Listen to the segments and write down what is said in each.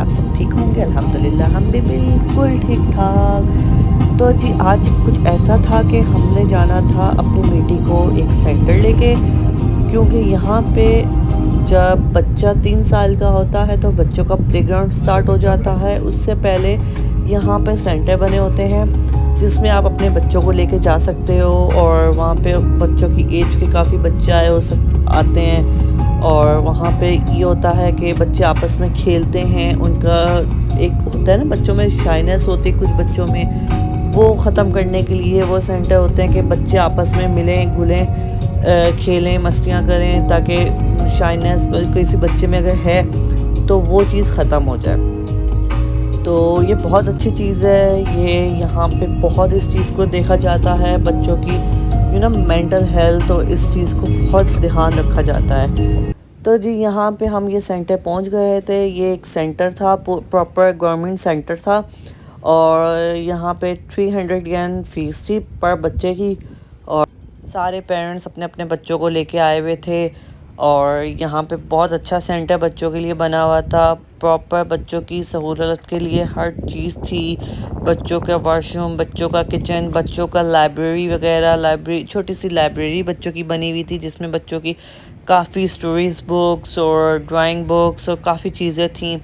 आप सब ठीक होंगे। अल्हम्दुलिल्लाह हम भी बिल्कुल ठीक ठाक। तो जी आज कुछ ऐसा था कि हमने जाना था अपनी बेटी को एक सेंटर लेके, क्योंकि यहाँ पे जब बच्चा 3 साल का होता है तो बच्चों का प्लेग्राउंड स्टार्ट हो जाता है। उससे पहले यहाँ पे सेंटर बने होते हैं जिसमें आप अपने बच्चों को लेके जा सकते हो, और वहाँ पे बच्चों की एज के काफ़ी बच्चे आते हैं। और वहाँ पे ये होता है कि बच्चे आपस में खेलते हैं। उनका एक होता है ना, बच्चों में शाइनेस होती है कुछ बच्चों में, वो ख़त्म करने के लिए वो सेंटर होते हैं कि बच्चे आपस में मिलें घुलें, खेलें मस्तियाँ करें, ताकि शाइनेस किसी बच्चे में अगर है तो वो चीज़ ख़त्म हो जाए। तो ये बहुत अच्छी चीज़ है। ये यहाँ पे बहुत इस चीज़ को देखा जाता है, बच्चों की मेंटल हेल्थ, और इस चीज़ को बहुत ध्यान रखा जाता है। तो जी यहाँ पे हम ये सेंटर पहुँच गए थे। ये एक सेंटर था, प्रॉपर गवर्नमेंट सेंटर था, और यहाँ पे 300 येन फ़ीस थी पर बच्चे की। और सारे पेरेंट्स अपने अपने बच्चों को लेके आए हुए थे, और यहाँ पे बहुत अच्छा सेंटर बच्चों के लिए बना हुआ था। प्रॉपर बच्चों की सहूलत के लिए हर चीज़ थी। बच्चों का वॉशरूम, बच्चों का किचन, बच्चों का लाइब्रेरी वगैरह, छोटी सी लाइब्रेरी बच्चों की बनी हुई थी जिसमें बच्चों की काफ़ी स्टोरीज बुक्स और ड्राइंग बुक्स और काफ़ी चीज़ें थी,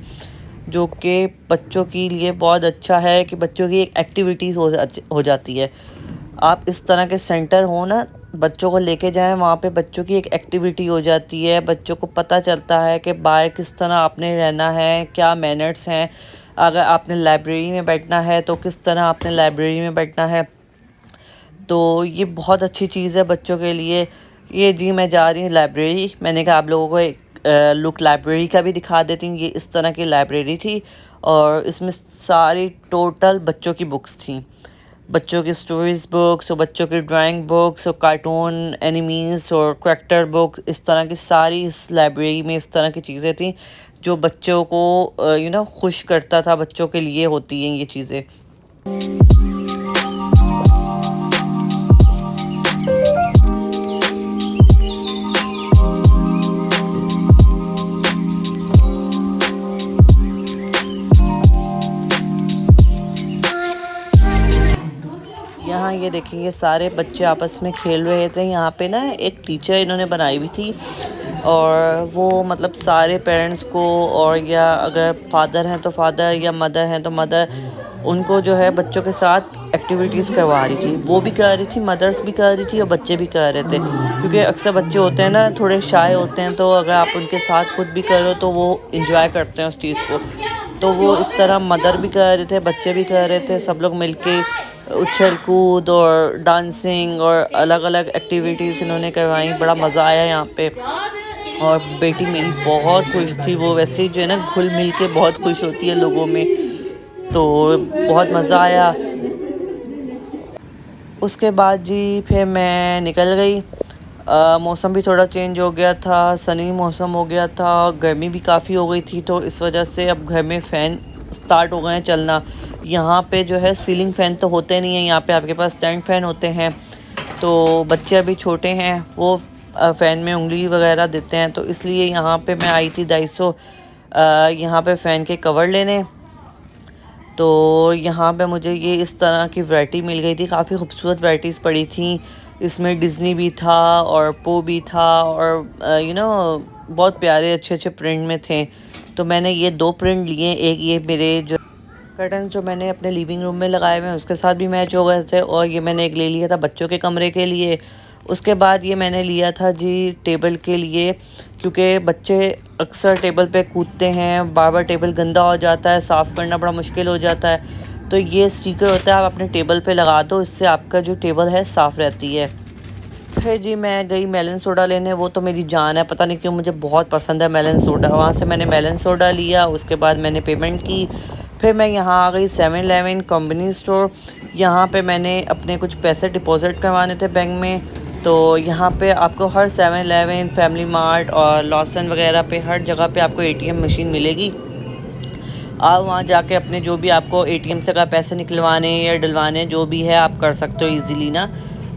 जो कि बच्चों के लिए बहुत अच्छा है कि बच्चों की एक एक्टिविटीज़ हो जाती है। आप इस तरह के सेंटर हो ना, बच्चों को लेके जाएं, वहाँ पे बच्चों की एक एक्टिविटी हो जाती है। बच्चों को पता चलता है कि बाहर किस तरह आपने रहना है, क्या मैनर्स हैं। अगर आपने लाइब्रेरी में बैठना है तो किस तरह आपने लाइब्रेरी में बैठना है। तो ये बहुत अच्छी चीज़ है बच्चों के लिए। ये जी मैं जा रही हूँ लाइब्रेरी। मैंने कहा आप लोगों को एक लुक लाइब्रेरी का भी दिखा देती हूँ। ये इस तरह की लाइब्रेरी थी, और इसमें सारी टोटल बच्चों की बुक्स थी। बच्चों की स्टोरीज बुक्स और बच्चों की ड्राइंग बुक्स और कार्टून एनिमीज़ और करैक्टर बुक, इस तरह की सारी इस लाइब्रेरी में इस तरह की चीज़ें थी जो बच्चों को खुश करता था। बच्चों के लिए होती हैं ये चीज़ें। यहाँ ये देखिए, ये सारे बच्चे आपस में खेल रहे थे। यहाँ पे ना एक टीचर इन्होंने बनाई हुई थी, और वो मतलब सारे पेरेंट्स को, और या अगर फादर हैं तो फादर, या मदर हैं तो मदर, उनको जो है बच्चों के साथ एक्टिविटीज़ करवा रही थी। वो भी कर रही थी, मदर्स भी कर रही थी और बच्चे भी कर रहे थे, क्योंकि अक्सर बच्चे होते हैं ना थोड़े शाय होते हैं, तो अगर आप उनके साथ खुद भी करो तो वो इंजॉय करते हैं उस चीज़ को। तो वो इस तरह मदर भी कर रहे थे, बच्चे भी कर रहे थे, सब लोग मिलके उछल कूद और डांसिंग और अलग अलग एक्टिविटीज़ इन्होंने करवाई। बड़ा मज़ा आया यहाँ पे, और बेटी मेरी बहुत खुश थी। वो वैसे ही जो है ना घुल मिल के बहुत खुश होती है लोगों में, तो बहुत मज़ा आया। उसके बाद जी फिर मैं निकल गई। मौसम भी थोड़ा चेंज हो गया था, सनी मौसम हो गया था, गर्मी भी काफ़ी हो गई थी, तो इस वजह से अब घर में फ़ैन स्टार्ट हो गए हैं चलना। यहाँ पे जो है सीलिंग फ़ैन तो होते नहीं हैं, यहाँ पे आपके पास स्टैंड फ़ैन होते हैं। तो बच्चे अभी छोटे हैं, वो फ़ैन में उंगली वगैरह देते हैं, तो इसलिए यहाँ पे मैं आई थी 250 यहाँ पे फ़ैन के कवर लेने। तो यहाँ पे मुझे ये इस तरह की वैरायटी मिल गई थी, काफ़ी खूबसूरत वैराइटीज़ पड़ी थी। इसमें डिज़्नी भी था और पो भी था, और बहुत प्यारे अच्छे अच्छे प्रिंट में थे। तो मैंने ये 2 प्रिंट लिए। एक ये मेरे जो कर्टन जो मैंने अपने लिविंग रूम में लगाए हुए हैं उसके साथ भी मैच हो गए थे, और ये मैंने एक ले लिया था बच्चों के कमरे के लिए। उसके बाद ये मैंने लिया था जी टेबल के लिए, क्योंकि बच्चे अक्सर टेबल पे कूदते हैं, बार बार टेबल गंदा हो जाता है, साफ़ करना बड़ा मुश्किल हो जाता है। तो ये स्टिकर होता है, आप अपने टेबल पे लगा दो, इससे आपका जो टेबल है साफ़ रहती है। फिर जी मैं गई मेलन सोडा लेने। वो तो मेरी जान है, पता नहीं क्यों मुझे बहुत पसंद है मेलन सोडा। वहाँ से मैंने मेलन सोडा लिया, उसके बाद मैंने पेमेंट की। फिर मैं यहाँ आ गई 7-Eleven कंपनी स्टोर। यहाँ पे मैंने अपने कुछ पैसे डिपॉज़िट करवाने थे बैंक में। तो यहाँ पे आपको हर 7-Eleven, फैमिली मार्ट और लॉसन वगैरह पे हर जगह पे आपको एटीएम मशीन मिलेगी। आप वहाँ जाके अपने जो भी आपको एटीएम से अगर पैसे निकलवाने या डलवाने जो भी है आप कर सकते हो इजीली ना।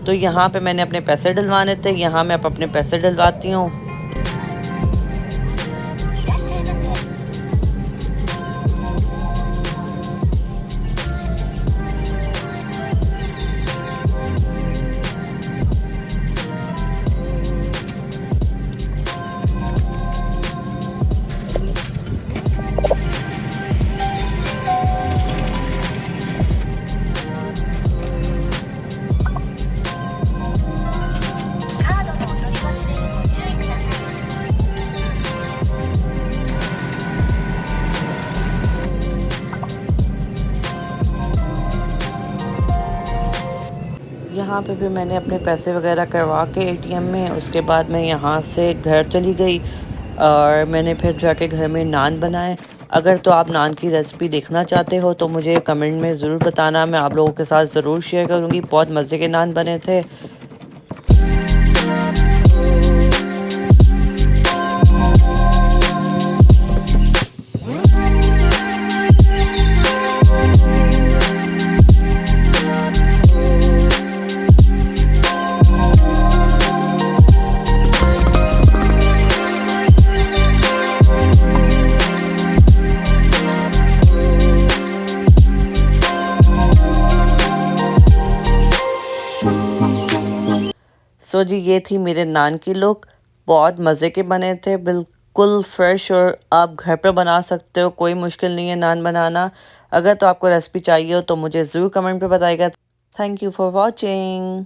तो यहाँ पे मैंने अपने पैसे डलवाने थे, यहाँ मैं अपने पैसे डलवाती हूँ। यहाँ पे भी मैंने अपने पैसे वगैरह करवा के एटीएम में, उसके बाद मैं यहाँ से घर चली गई और मैंने फिर जाके घर में नान बनाए। अगर तो आप नान की रेसिपी देखना चाहते हो तो मुझे कमेंट में ज़रूर बताना, मैं आप लोगों के साथ ज़रूर शेयर करूँगी। बहुत मज़े के नान बने थे। सो जी ये थी मेरे नान की लुक। बहुत मज़े के बने थे, बिल्कुल फ्रेश, और आप घर पे बना सकते हो, कोई मुश्किल नहीं है नान बनाना। अगर तो आपको रेसिपी चाहिए हो तो मुझे ज़रूर कमेंट पे बताइएगा। Thank you for watching.